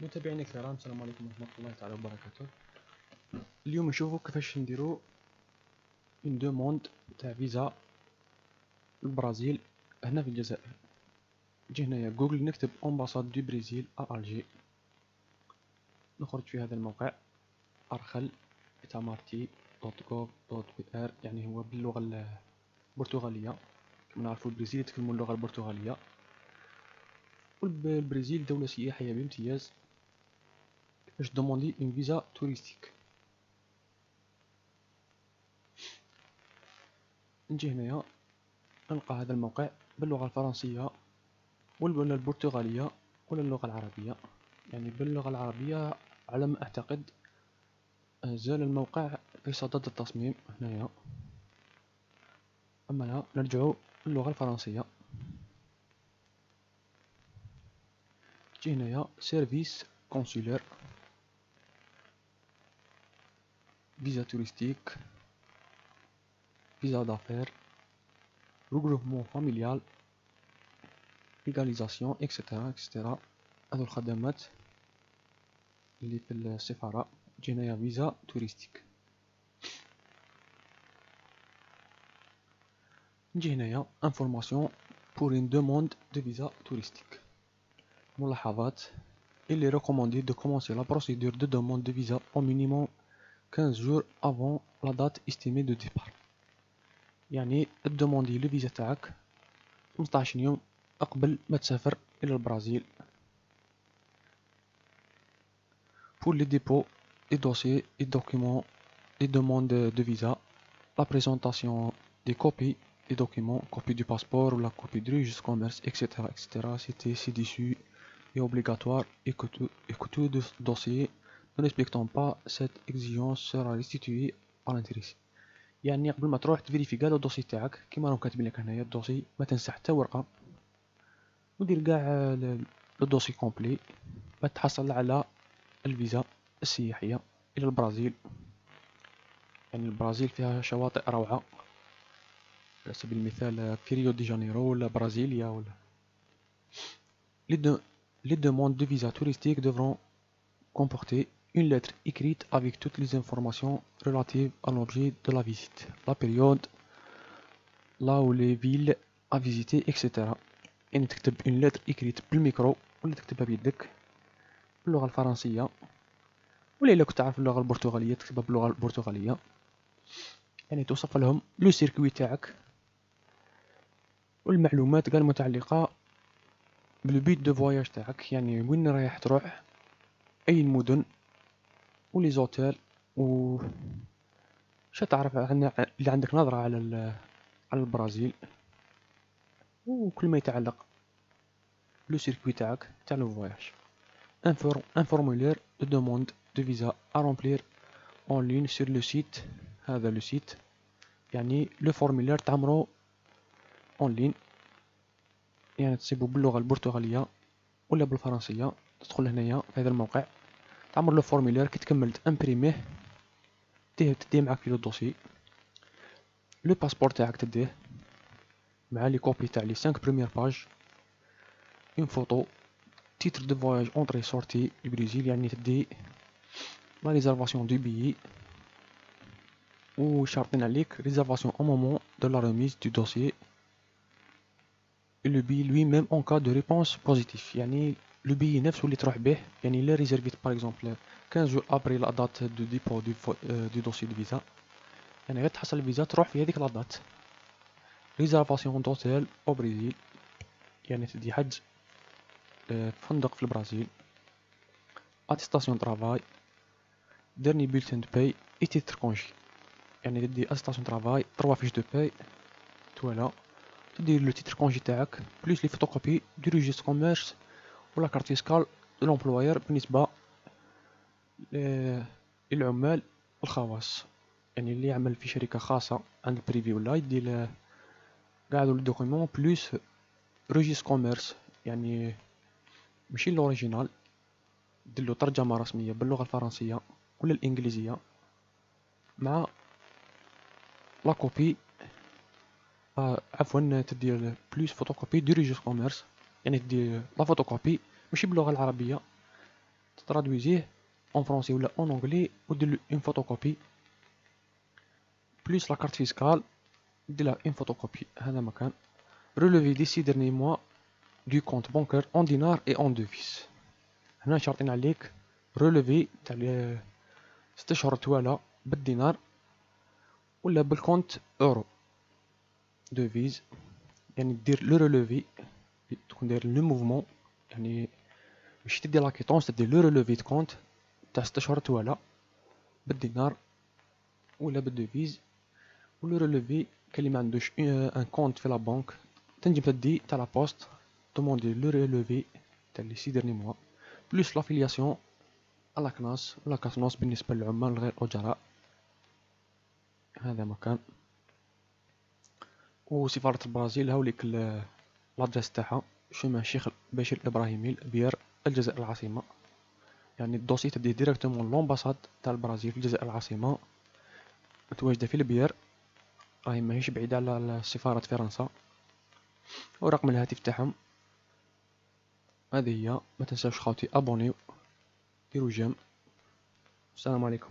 متابعينا الكرام، السلام عليكم ورحمة الله تعالى وبركاته. اليوم نشوفوا كيفاش نديرو اون دوموند تاع فيزا للبرازيل هنا في الجزائر. نجي هنايا جوجل نكتب امباساد دو برازيل الجي، نخرج في هذا الموقع ارخل itamaraty.gov.br، يعني هو باللغة البرتغالية. كما نعرفوا البرازيل يتكلموا اللغة البرتغالية، والبرازيل دولة سياحية بامتياز باش دوموندي اون فيزا توريستيك. نجي هنايا نلقى هذا الموقع باللغة الفرنسية ولا البرتغالية ولا اللغة العربية. يعني باللغة العربية على ما أعتقد زال الموقع في صدد التصميم هنايا. أما لا، نرجعو للغة الفرنسية. تجي هنايا سيرفيس كونسولير، فيزا توريستيك، فيزا دافير، regroupement familial، ليغاليزاسيون اكسترا اكسترا. هذو الخدمات اللي في السفارة. تجي هنايا فيزا توريستيك. نجي هنايا انفورماسيون pour une demande de visa touristique. ملاحظات: il est recommandé de commencer la procédure de demande de visa au minimum 15 jours avant la date estimée de départ. يعني تدوموندي لو فيزا تاعك 15 يوم قبل ما تسافر إلى البرازيل. pour les dépôts des dossiers et documents des demandes de visa, la présentation des copies des documents, copie du passeport ou la copie du registre commerce, etc., etc. C'était ci-dessus est obligatoire et que tout dossier ne respectant pas cette exigence sera restitué à l'intéressé. يعني قبل ما تروح تفيريفي كاع الدوسي تاعك كيما راهم كاتبين لك هنايا الدوسي، ما تنسى حتى ورقه ودير كاع الدوسي كومبلي باش تحصل على الفيزا السياحيه الى البرازيل. يعني البرازيل فيها شواطئ روعه، على سبيل المثال في ريو دي جانيرو ولا برازيليا ولا. Les demandes de visa touristique devront comporter une lettre écrite avec toutes les informations relatives à l'objet de la visite, la période, là où les villes à visiter, etc. يعني تكتب une lettre écrite بالميكرو ولا تكتبها بيدك باللغة الفرنسية، ولا إلا كنت تعرف اللغة البرتغالية تكتبها باللغة البرتغالية. يعني توصف لهم لو سيركوي تاعك والمعلومات كاع المتعلقة بالبيت دو فواياج تاعك، يعني وين رايح تروح، أي المدن ولي زوتيل، و شا تعرف اللي عندك نظرة على البرازيل وكل ما يتعلق لو سيركوي تاعك تاع لو فواياج. ان فورمولير دو دوموند دو فيزا ا رومبلير اون لين سور لو سيت. هذا لو سيت يعني لو فورمولير تعمرو اون لين، يعني تصيبو باللغة البرتغالية ولا بالفرنسية. تدخل هنايا في هذا الموقع تعمر لو فورمولير، كي تكمل تامبريميه تديه معاك في لو دوسي. لو باسبور تاعك تديه مع لي كوبي تاع لي 5 بروميير باج، اون فوتو، تيتر دو فواياج اونطري سورتي البرازيل، يعني تدي لا ريزرفاسيون دو بيي، و شارطين عليك ريزرفاسيون او مومون دو لا ريميز دو دوسيي et le billet lui-même en cas de réponse positive. يعني le billet نفسه اللي تروح به، يعني لا ريزيرفيت باغ اكزومبل 15 jours après la date de dépôt du dossier de visa، يعني غير تحصل الفيزا تروح في هذيك لا دات. ريزرفاسيون دوتيل او برازيل، يعني تدي حجز فندق في البرازيل. اتستاسيون طرافاي، ديرني بولتين دو باي اي تيتر كونجي، يعني تدي اتستاسيون طرافاي 3 فيش دو باي توالا، تدير لو تيتر كونجي تاعك بلوس لي فوتوكوبي دو ريجستر كوميرس ولا كارت فيسكال دو لومبلويور بالنسبة للعمال الخواص، يعني اللي يعمل في شركة خاصة عند البريفي ولا يدير كاع هادو الدوكيمون بلوس ريجستر كوميرس، يعني ماشي لوريجينال، ديرلو ترجمة رسمية باللغة الفرنسية ولا الإنجليزية مع لا كوبي. عفوا تدير بلوس فوتوكوبي دو ريجستر كوميرس، يعني تدير لا فوتوكوبي ماشي باللغة العربية تترادويزيه اون فرونسي ولا اون انجلي ودير اون فوتوكوبي بلوس لا كارت فيسكال دير اون فوتوكوبي. هذا مكان relevé des 6 derniers mois du compte bancaire en dinars et en devises. هنا شرطين عليك relevé تاع 6 شهور توالى بالدينار ولا بالكونت اورو دوفيز. يعني دير لو ريلوفي، تكون داير لو موفمون، يعني ماشي تدي لا كيطونس، تدير لو ريلوفي دو كونت تاع 6 شهور توالى بالدينار ولا بالدوفيز. ولو ريلوفي كاين اللي ما عندوش ان كونت في لا بنك تنجم تدي تاع لا بوست دوموندي لو ريلوفي تاع لي 6 ديرني موا بلوس لافيلياسيون على كناس ولا كاسنوس بالنسبة للعمال غير أجراء. هذا مكان. وسفارة البرازيل هاوليك لادريس تاعها شمع الشيخ بشير الإبراهيمي البير الجزائر العاصمة. يعني الدوسي تديه ديريكتومون لومباساد تاع البرازيل في الجزائر العاصمة متواجدة في البير، راهي ماهيش بعيدة على سفارة فرنسا. ورقم الهاتف تاعهم هذه هي. ما تنساوش خاوتي ابونيو، ديروا جيم. السلام عليكم.